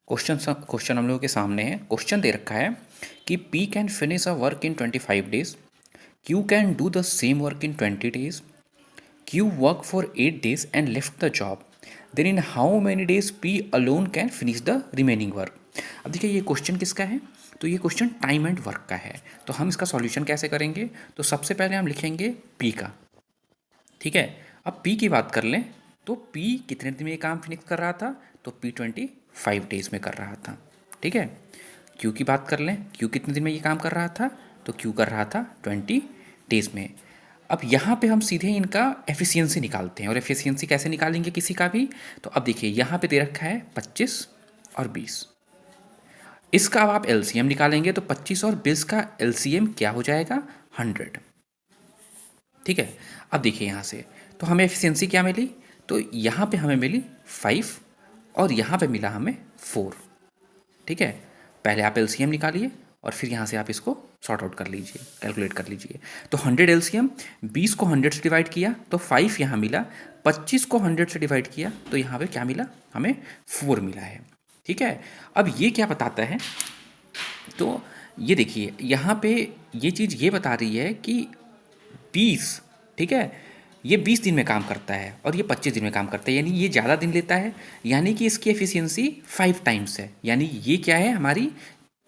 Question हम लोगों के सामने है। क्वेश्चन दे रखा है कि P can finish a work in 25 days, Q can do the same work in 20 days, Q work for 8 days and left the job, then in how many days P alone can finish the remaining work. अब देखिए ये question किसका है, तो ये question time and work का है। तो हम इसका सॉल्यूशन कैसे करेंगे, तो सबसे पहले हम लिखेंगे P का। ठीक है, अब P की बात कर लें तो P कितने दिन में ये काम फिनिश कर रहा था, तो P 25 डेज में कर रहा था। ठीक है, Q की बात कर लें, Q कितने दिन में ये काम कर रहा था, तो Q कर रहा था 20 डेज में। अब यहाँ पे हम सीधे इनका एफिशिएंसी निकालते हैं, और एफिशिएंसी कैसे निकालेंगे किसी का भी, तो अब देखिए यहाँ पे दे रखा है 25 और 20। इसका अब आप एलसीएम निकालेंगे तो 25 और 20 का एलसीएम क्या हो जाएगा, 100। ठीक है, अब देखिए यहाँ से तो हमें एफिशिएंसी क्या मिली, तो यहाँ पे हमें मिली 5 और यहाँ पे मिला हमें 4। ठीक है, पहले आप एलसीएम निकालिए और फिर यहाँ से आप इसको सॉर्ट आउट कर लीजिए, कैलकुलेट कर लीजिए। तो 100 एलसीएम, 20 को 100 से डिवाइड किया तो 5 यहाँ मिला, 25 को 100 से डिवाइड किया तो यहाँ पे क्या मिला, हमें 4 मिला है। ठीक है, अब ये क्या बताता है, तो ये देखिए यहाँ पे ये चीज़ ये बता रही है कि 20, ठीक है, ये 20 दिन में काम करता है और ये 25 दिन में काम करता है, यानी ये ज़्यादा दिन लेता है, यानी कि इसकी एफिशिएंसी 5 टाइम्स है। यानी ये क्या है, हमारी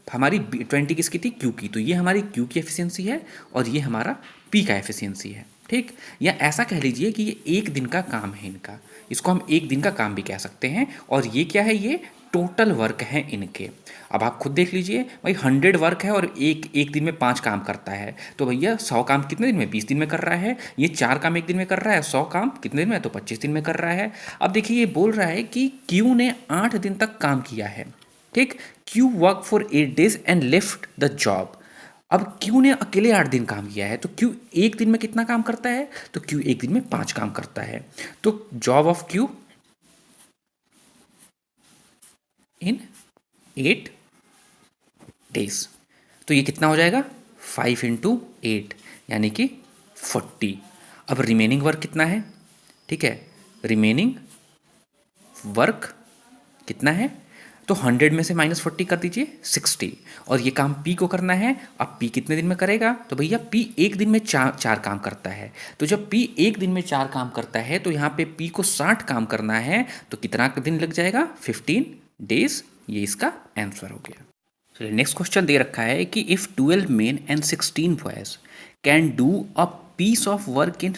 हमारी 20 किसकी थी, क्यू की, तो ये हमारी क्यू की एफिशिएंसी है और ये हमारा पी का एफिशिएंसी है। ठीक, या ऐसा कह लीजिए कि ये एक दिन का काम है इनका, इसको हम एक दिन का काम भी कह सकते हैं। और ये क्या है, ये टोटल वर्क है इनके। अब आप खुद देख लीजिए भाई, 100 वर्क है और एक एक दिन में 5 काम करता है, तो भैया 100 काम कितने दिन में, 20 दिन में कर रहा है। ये 4 काम एक दिन में कर रहा है, 100 काम कितने दिन में, तो 25 दिन में कर रहा है। अब देखिए ये बोल रहा है कि क्यू ने 8 दिन तक काम किया है। ठीक, Q work for 8 days and left the job. अब क्यू ने अकेले 8 दिन काम किया है, तो क्यू एक दिन में कितना काम करता है, तो क्यू एक दिन में 5 काम करता है। तो job of Q in 8 days, तो ये कितना हो जाएगा, 5 इंटू 8 यानी कि 40। अब रिमेनिंग वर्क कितना है, ठीक है, रिमेनिंग वर्क कितना है, तो 100 में से -40 कर दीजिए 60। और ये काम P को करना है। अब P कितने दिन में करेगा, तो भैया P एक दिन में चार काम करता है। तो जब P एक दिन में 4 काम करता है तो यहाँ पे P को 60 काम करना है, तो कितना दिन लग जाएगा, 15 डेज। ये इसका आंसर हो गया। चलिए नेक्स्ट क्वेश्चन दे रखा है कि if 12 men and 16 boys can do a piece of work in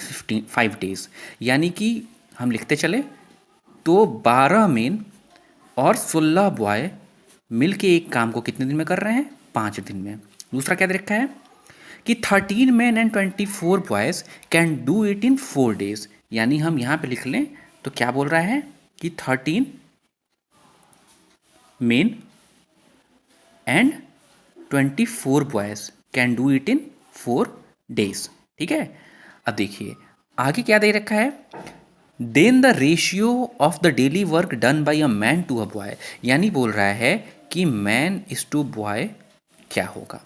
5 days, यानी कि हम लिखते चले तो 12 मेन और 16 बॉय मिल के एक काम को कितने दिन में कर रहे हैं, 5 दिन में। दूसरा क्या दे रखा है कि 13 man and 24 boys can do it in 4 days, यानी हम यहाँ पे लिख लें तो क्या बोल रहा है कि 13 men and 24 boys can do it in 4 days. ठीक है, अब देखिए आगे क्या दे रखा है, then the ratio of the daily work done by a man to a boy, यानी बोल रहा है कि मैन इज टू बॉय क्या होगा।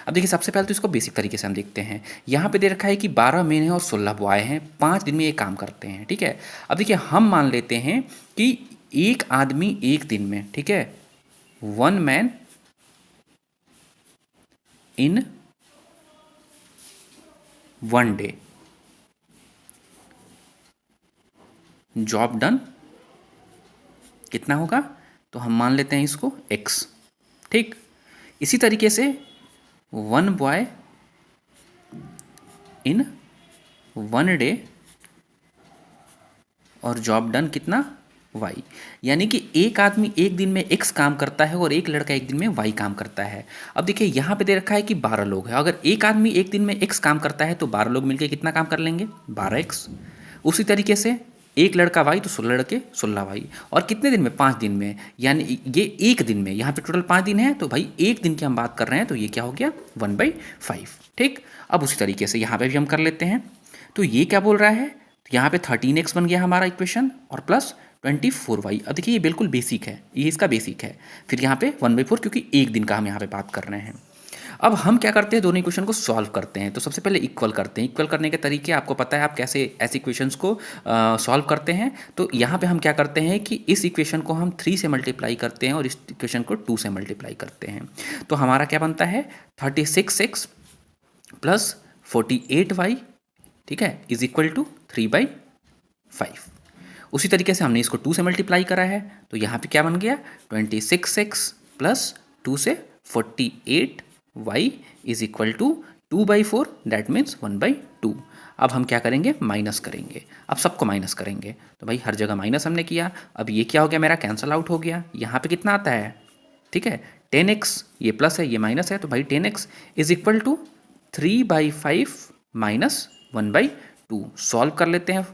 अब देखिए सबसे पहले तो इसको बेसिक तरीके से हम देखते हैं। यहाँ पे दे रखा है कि 12 मैन हैं और 16 बॉय हैं, 5 दिन में ये काम करते हैं। ठीक है, अब देखिए हम मान लेते हैं कि एक आदमी एक दिन में, ठीक है, 1 man in 1 day job done कितना होगा, तो हम मान लेते हैं इसको x। ठीक, इसी तरीके से 1 बॉय इन 1 डे और जॉब डन कितना, y, यानी कि एक आदमी एक दिन में x काम करता है और एक लड़का एक दिन में y काम करता है। अब देखिए यहाँ पे दे रखा है कि 12 लोग हैं, अगर एक आदमी एक दिन में x काम करता है तो 12 लोग मिलकर कितना काम कर लेंगे, 12x। उसी तरीके से एक लड़का वाई तो 16 लड़के 16 वाई, और कितने दिन में, 5 दिन में, यानी ये एक दिन में, यहाँ पे टोटल 5 दिन है तो भाई एक दिन की हम बात कर रहे हैं, तो ये क्या हो गया, 1/5। ठीक, अब उसी तरीके से यहाँ पे भी हम कर लेते हैं। तो ये क्या बोल रहा है, तो यहाँ पे 13x बन गया हमारा इक्वेशन और प्लस 24y। अब देखिए ये बिल्कुल बेसिक है, ये इसका बेसिक है। फिर यहाँ पे 1/4 क्योंकि एक दिन का हम यहाँ पे बात कर रहे हैं। अब हम क्या करते हैं, दोनों इक्वेशन को सॉल्व करते हैं। तो सबसे पहले इक्वल करते हैं। इक्वल करने के तरीके आपको पता है, आप कैसे ऐसे इक्वेशंस को सॉल्व करते हैं। तो यहाँ पे हम क्या करते हैं कि इस इक्वेशन को हम 3 से मल्टीप्लाई करते हैं और इस इक्वेशन को 2 से मल्टीप्लाई करते हैं। तो हमारा क्या बनता है, 36x प्लस 48y, ठीक है, इज इक्वल टू 3/5। उसी तरीके से हमने इसको 2 से मल्टीप्लाई करा है, तो यहाँ पे क्या बन गया, 26x प्लस 2 से 48y is equal to 2/4, that means 1/2। अब हम क्या करेंगे, माइनस करेंगे। अब सबको माइनस करेंगे, तो भाई हर जगह माइनस हमने किया। अब ये क्या हो गया, मेरा कैंसल आउट हो गया। यहाँ पे कितना आता है, ठीक है, 10x, ये प्लस है ये माइनस है, तो भाई 10x is equal to 3/5 minus 1/2। Solve कर लेते हैं।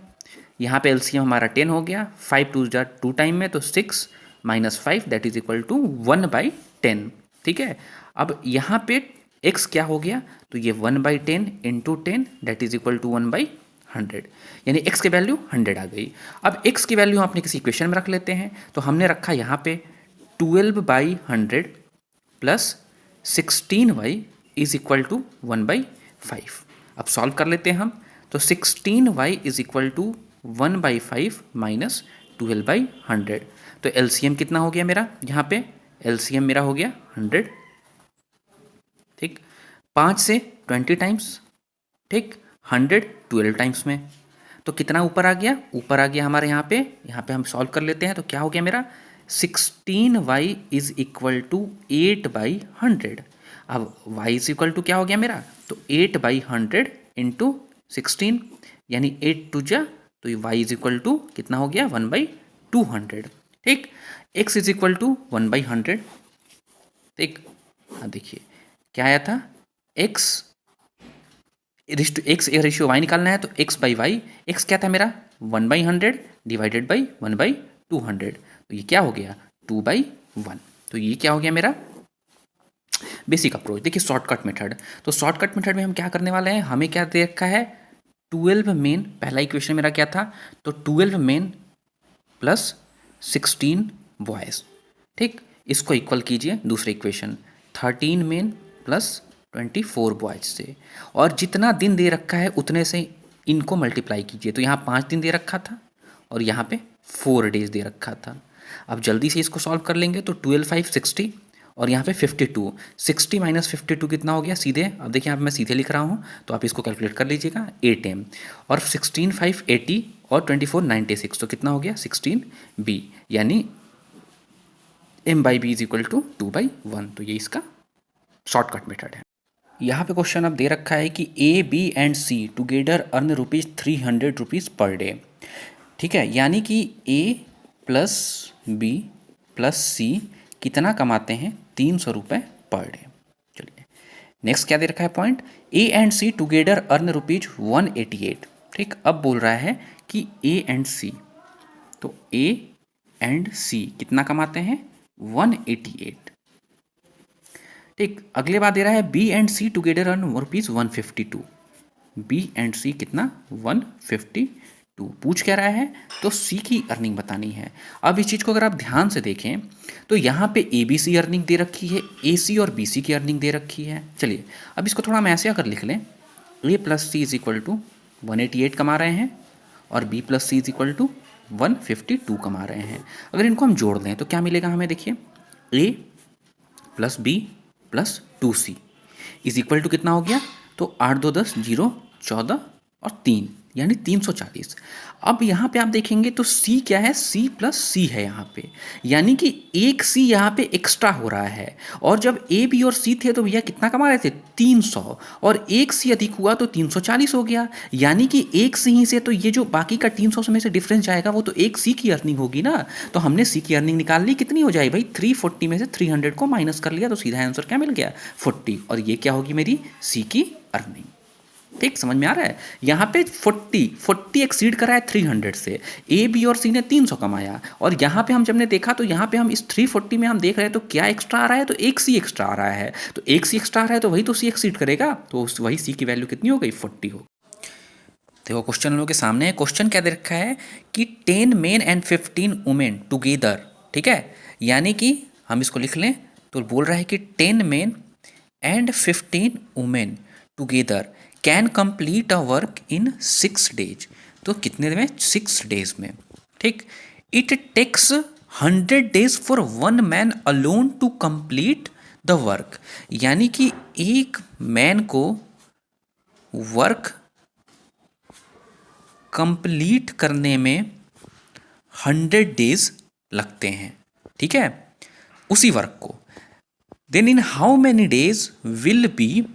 यहाँ पे एलसीएम हमारा 10 हो गया, 5 2 जा 2 टाइम में, तो 6 minus 5 that is equal to 1/10, ठीक है। अब यहाँ पे x क्या हो गया, तो ये 1/10 into 10 that is equal to 1/100, यानी x की वैल्यू 100 आ गई। अब x की वैल्यू अपने किसी इक्वेशन में रख लेते हैं। तो हमने रखा यहाँ पे 12/100 plus 16y is equal to 1/5। अब सॉल्व कर लेते हैं हम। तो 16y is equal to 1/5 minus 12/100। तो एलसीएम कितना हो गया मेरा, यहाँ पे एलसीएम मेरा हो गया 100, ठीक। 5 से 20 टाइम्स, ठीक, 100 12 टाइम्स में, तो कितना ऊपर आ गया, ऊपर आ गया हमारे यहाँ पे हम सॉल्व कर लेते हैं। तो क्या हो गया मेरा, 16y इज इक्वल टू 8/100। अब y इज इक्वल टू क्या हो गया मेरा, तो 8/100 इंटू 16, यानी 8 2 जा, तो y इज इक्वल टू कितना हो गया, 1/200, ठीक। x इज इक्वल टू 1/100, ठीक। हाँ देखिए क्या आया था, x रेशियो y निकालना है, तो x/y, x क्या था मेरा 1/100 डिवाइडेड बाई 1/200, तो ये क्या हो गया 2/1। तो ये क्या हो गया मेरा बेसिक अप्रोच। देखिए शॉर्टकट मेथड, तो शॉर्टकट मेथड में हम क्या करने वाले हैं, हमें क्या दे रखा है, 12 मेन, पहला इक्वेशन मेरा क्या था, तो 12 मेन प्लस 16 बॉयज़, ठीक। इसको इक्वल कीजिए दूसरे इक्वेशन 13 मेन प्लस 24 बॉयज से, और जितना दिन दे रखा है उतने से इनको मल्टीप्लाई कीजिए। तो यहाँ 5 दिन दे रखा था और यहाँ पे 4 डेज दे रखा था। अब जल्दी से इसको सॉल्व कर लेंगे, तो 12 5 60 और यहाँ पे 52, 60 माइनस 52 कितना हो गया सीधे। अब देखिए यहाँ पे मैं सीधे लिख रहा हूँ, तो आप इसको कैलकुलेट कर लीजिएगा 8m, और 16 5 80 और 24 96, तो कितना हो गया 16b, यानी m/b इज इक्वल टू 2/1। तो ये इसका शॉर्टकट मेथड है। यहाँ पे क्वेश्चन अब दे रखा है कि A B and C together earn ₹300 per day, ठीक है, यानी कि A plus B plus C कितना कमाते हैं, ₹300 पर डे। चलिए नेक्स्ट क्या दे रखा है point, A and C together earn ₹188, ठीक। अब बोल रहा है कि ए एंड सी, तो ए एंड सी कितना कमाते हैं 188, ठीक। अगले बात दे रहा है B and C together earn ₹152, B and C कितना 152, पूछ क्या रहा है, तो सी की अर्निंग बतानी है। अब इस चीज़ को अगर आप ध्यान से देखें, तो यहाँ पे ए बी सी अर्निंग दे रखी है, ए सी और बी सी की अर्निंग दे रखी है। चलिए अब इसको थोड़ा हम ऐसे अगर लिख लें, A plus C is equal to 188 कमा रहे हैं और B plus C is equal to 152 कमा रहे हैं। अगर इनको हम जोड़ दें तो क्या मिलेगा हमें, देखिए A plus B plus 2c is equal to कितना हो गया, तो 8 2 10 0 14 और 3 यानी 340। अब यहाँ पे आप देखेंगे तो c क्या है, c प्लस सी है यहाँ पे, यानी कि एक c यहाँ पे एक्स्ट्रा हो रहा है। और जब a b और c थे तो भैया कितना कमा रहे थे 300, और एक c अधिक हुआ तो 340 हो गया, यानी कि एक c ही से तो ये जो बाकी का 300 में से डिफरेंस जाएगा वो तो एक c की अर्निंग होगी ना। तो हमने c की अर्निंग निकाल ली, कितनी हो जाएगी भाई 340 में से 300 को माइनस कर लिया, तो सीधा आंसर क्या मिल गया 40, और ये क्या होगी मेरी c की अर्निंग। ठीक, समझ में आ रहा है। यहाँ पे 40 एक्सीड करा है 300 से, ए बी और सी ने 300 कमाया, और यहाँ पे हम जब ने देखा तो यहाँ पे हम इस 340 में हम देख रहे हैं तो क्या एक्स्ट्रा आ रहा है, तो एक सी एक्स्ट्रा आ रहा है, तो एक सी एक्स्ट्रा आ रहा है तो वही तो सी एक्सीड करेगा, तो वही सी की वैल्यू कितनी हो गई 40 हो। देखो क्वेश्चन हम लोग के सामने है, क्वेश्चन क्या दे रखा है कि 10 मेन एंड 15 वुमेन टुगेदर, ठीक है, यानी कि हम इसको लिख लें तो बोल रहा है कि 10 men and 15 women together can complete a work in 6 days. तो कितने में? 6 डेज में। ठीक। It takes 100 days for one man alone to complete the work. यानी कि एक मैन को वर्क कंप्लीट करने में 100 डेज लगते हैं। ठीक है, उसी वर्क को। Then in how many days will be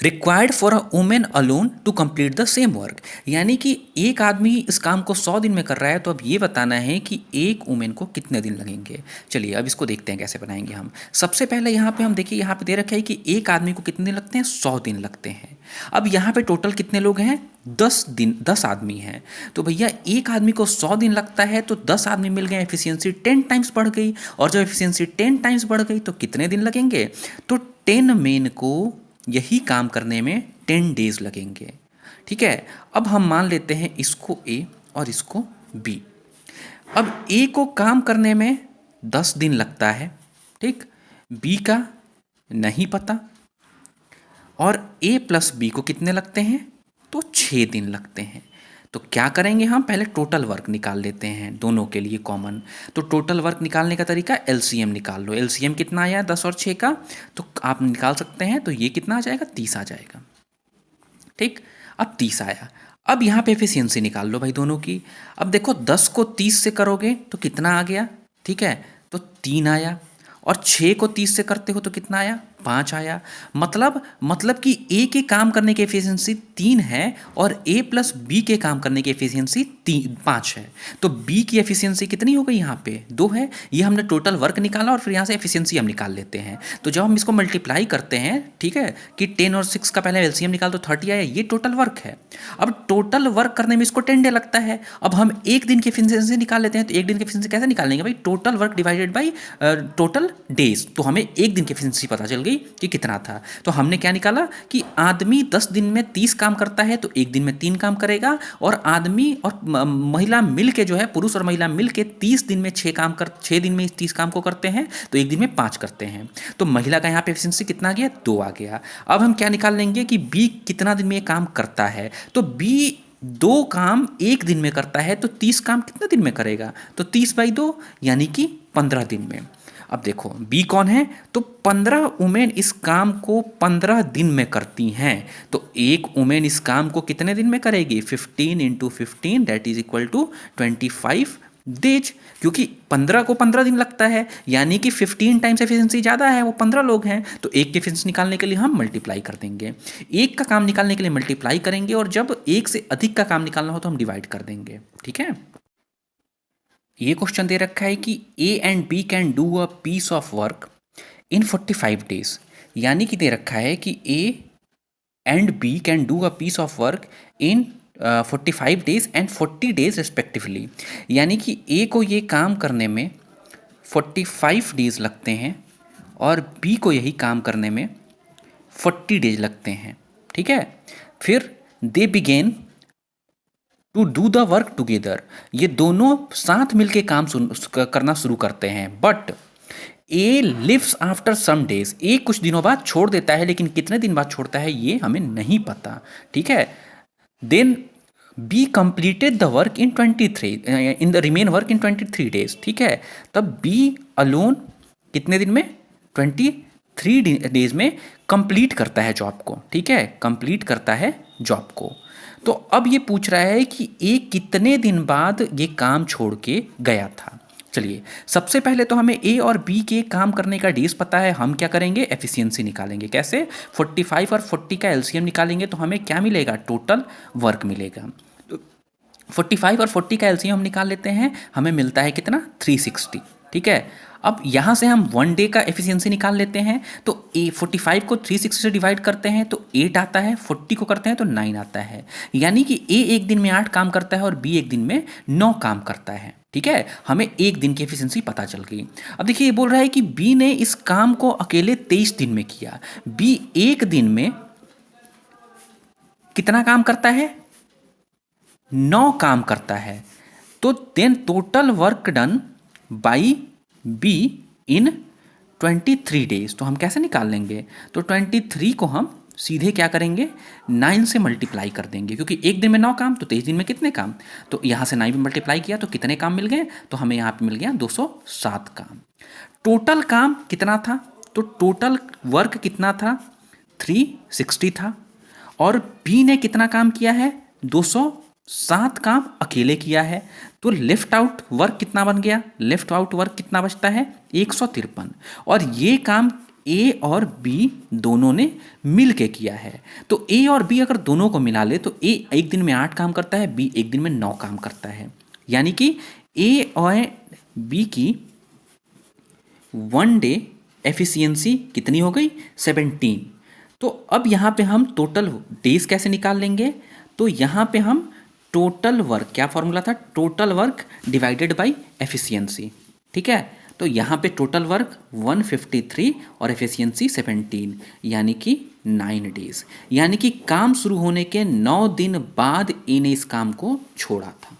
required for a women alone to complete the same work. यानी कि एक आदमी इस काम को 100 दिन में कर रहा है, तो अब ये बताना है कि एक वुमेन को कितने दिन लगेंगे। चलिए अब इसको देखते हैं कैसे बनाएंगे हम। सबसे पहले यहाँ पे हम देखिए, यहाँ पे दे रखा है कि एक आदमी को कितने दिन लगते हैं? 100 दिन लगते हैं। अब यहाँ पे टोटल कितने लोग हैं? 10 आदमी हैं। तो भैया एक आदमी को 100 दिन लगता है, तो 10 आदमी मिल गए, एफिशिएंसी 10 टाइम्स बढ़ गई। और जब एफिशिएंसी 10 टाइम्स बढ़ गई तो कितने दिन लगेंगे? तो 10 मेन को यही काम करने में 10 डेज लगेंगे। ठीक है, अब हम मान लेते हैं इसको ए और इसको बी। अब ए को काम करने में 10 दिन लगता है, ठीक, बी का नहीं पता, और ए प्लस बी को कितने लगते हैं? तो 6 दिन लगते हैं। तो क्या करेंगे हम? पहले टोटल वर्क निकाल लेते हैं दोनों के लिए कॉमन। तो टोटल वर्क निकालने का तरीका, एलसीएम निकाल लो। एलसीएम कितना आया? 10 और 6 का, तो आप निकाल सकते हैं। तो ये कितना आ जाएगा? 30 आ जाएगा। ठीक, अब 30 आया। अब यहाँ पे एफिशिएंसी निकाल लो भाई दोनों की। अब देखो 10 को 30 से करोगे तो कितना आ गया? ठीक है, तो 3 आया। और 6 को 30 से करते हो तो कितना आया? 5 आया। मतलब कि ए के काम करने की एफिशिएंसी 3 है और ए प्लस बी के काम करने की एफिशिएंसी 5 है। तो बी की एफिशिएंसी कितनी हो गई? यहाँ पे 2 है। ये हमने टोटल वर्क निकाला और फिर यहाँ से एफिशिएंसी हम निकाल लेते हैं। तो जब हम इसको मल्टीप्लाई करते हैं, ठीक है, कि 10 और 6 का पहले एलसीएम निकाल तो 30 आया। ये टोटल वर्क है। अब टोटल वर्क करने में इसको 10 डे लगता है। अब हम एक दिन की एफिशिएंसी निकाल लेते हैं। तो एक दिन की एफिशिएंसी कैसे निकालेंगे भाई? Total work divided by total days. तो हमें एक दिन की एफिशिएंसी पता चल गई कि कितना था। तो हमने क्या निकाला कि आदमी 10 दिन में 30 काम करता है तो एक दिन में 3 काम करेगा, और आदमी और महिला मिल के जो है, पुरुष और महिला मिल के 30 दिन में 6 दिन में 30 काम को करते हैं, तो एक दिन में 5 करते हैं। तो महिला का यहाँ पे एफिशिएंसी कितना आ गया? 2 आ गया। अब हम क्या निकाल लेंगे कि बी कितना दिन में ये काम करता है। तो बी 2 काम एक दिन में करता है, तो 30 काम कितने दिन में करेगा? तो 30/2 यानी कि 15 दिन में। अब देखो बी कौन है? तो 15 वुमेन इस काम को 15 दिन में करती हैं। तो एक वुमेन इस काम को कितने दिन में करेगी? 15 × 15 that is equal to 25 days. क्योंकि 15 को 15 दिन लगता है, यानी कि 15 टाइम्स एफिशिएंसी ज़्यादा है, वो 15 लोग हैं। तो एक की एफिशिएंसी निकालने के लिए हम मल्टीप्लाई कर देंगे। एक का काम निकालने के लिए मल्टीप्लाई करेंगे, और जब एक से अधिक का काम निकालना हो तो हम डिवाइड कर देंगे। ठीक है, ये क्वेश्चन दे रखा है कि A and B can do a piece of work in 45 days. यानी कि दे रखा है कि A and B can do a piece of work in 45 days and 40 days respectively. यानी कि ए को ये काम करने में 45 डेज लगते हैं और बी को यही काम करने में 40 डेज लगते हैं। ठीक है, फिर they begin to do the work together. ये दोनों साथ मिलके काम करना शुरू करते हैं। But A leaves after some days. A कुछ दिनों बाद छोड़ देता है, लेकिन कितने दिन बाद छोड़ता है ये हमें नहीं पता। ठीक है, then B completed the work in 23 in the remain work in 23 days. ठीक है, तब बी अलोन कितने दिन में? 23 डेज में कंप्लीट करता है जॉब को। ठीक है, कंप्लीट करता है जॉब को। तो अब ये पूछ रहा है कि ए कितने दिन बाद ये काम छोड़ के गया था। चलिए सबसे पहले तो हमें ए और बी के काम करने का डेज पता है। हम क्या करेंगे? एफिशिएंसी निकालेंगे। कैसे? 45 और 40 का एलसीएम निकालेंगे तो हमें क्या मिलेगा? टोटल वर्क मिलेगा। तो 45 और 40 का एलसीएम हम निकाल लेते हैं, हमें मिलता है कितना? 360। ठीक है, अब यहाँ से हम 1 डे का एफिशिएंसी निकाल लेते हैं। तो ए 45 को 360 से डिवाइड करते हैं तो 8 आता है, 40 को करते हैं तो 9 आता है। यानी कि ए एक दिन में 8 काम करता है और बी एक दिन में 9 काम करता है। ठीक है, हमें एक दिन की एफिशिएंसी पता चल गई। अब देखिए ये बोल रहा है कि बी ने इस काम को अकेले 23 दिन में किया। बी एक दिन में कितना काम करता है? 9 काम करता है। तो then total work done by B in 23 days, तो हम कैसे निकाल लेंगे? तो 23 को हम सीधे क्या करेंगे, 9 से मल्टीप्लाई कर देंगे, क्योंकि एक दिन में 9 काम, तो 23 दिन में कितने काम? तो यहाँ से 9 पे मल्टीप्लाई किया तो कितने काम मिल गए? तो हमें यहाँ पे मिल गया 207 काम। टोटल काम कितना था? तो टोटल वर्क कितना था? 360 था। और बी ने कितना काम किया है? 207 काम अकेले किया है। तो लेफ्ट आउट वर्क कितना बन गया? लेफ्ट आउट वर्क कितना बचता है? 153। और ये काम ए और बी दोनों ने मिल के किया है। तो ए और बी अगर दोनों को मिला ले तो ए एक दिन में 8 काम करता है, बी एक दिन में 9 काम करता है। यानी कि ए और बी की 1 डे एफिशिएंसी कितनी हो गई? 17। तो अब यहाँ पे हम टोटल डेज कैसे निकाल लेंगे? तो यहाँ पे हम टोटल वर्क, क्या फॉर्मूला था? Total work divided by efficiency. ठीक है, तो यहाँ पे टोटल वर्क 153 और एफिशिएंसी 17, यानी कि 9 डेज। यानी कि काम शुरू होने के 9 दिन बाद ए ने इस काम को छोड़ा था।